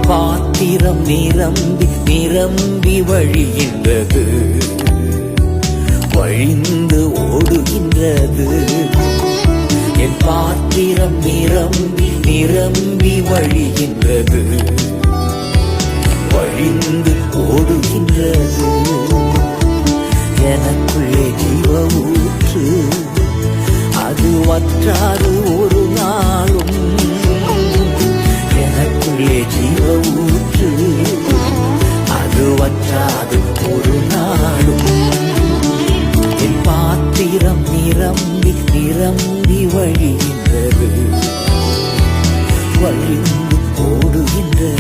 பாத்திரம் நிரம்பி நிரம்பி வழிகின்றது, வழிந்து ஓடுகின்றது. என் பாத்திரம் நிரம்பி நிரம்பி வழிகின்றது, வழிந்து ஓடுகின்றது. எனக்குள்ளே ஜீவ ஊற்று, அது வற்றாது ஒரு நாளும். எனக்குள்ளே ஜீவ ஊற்று, அது வற்றாது ஒரு நாளும். என் பாத்திரம் நிரம்பி நிரம்பி வழிகின்றது, வழிந்து ஓடுகின்றது.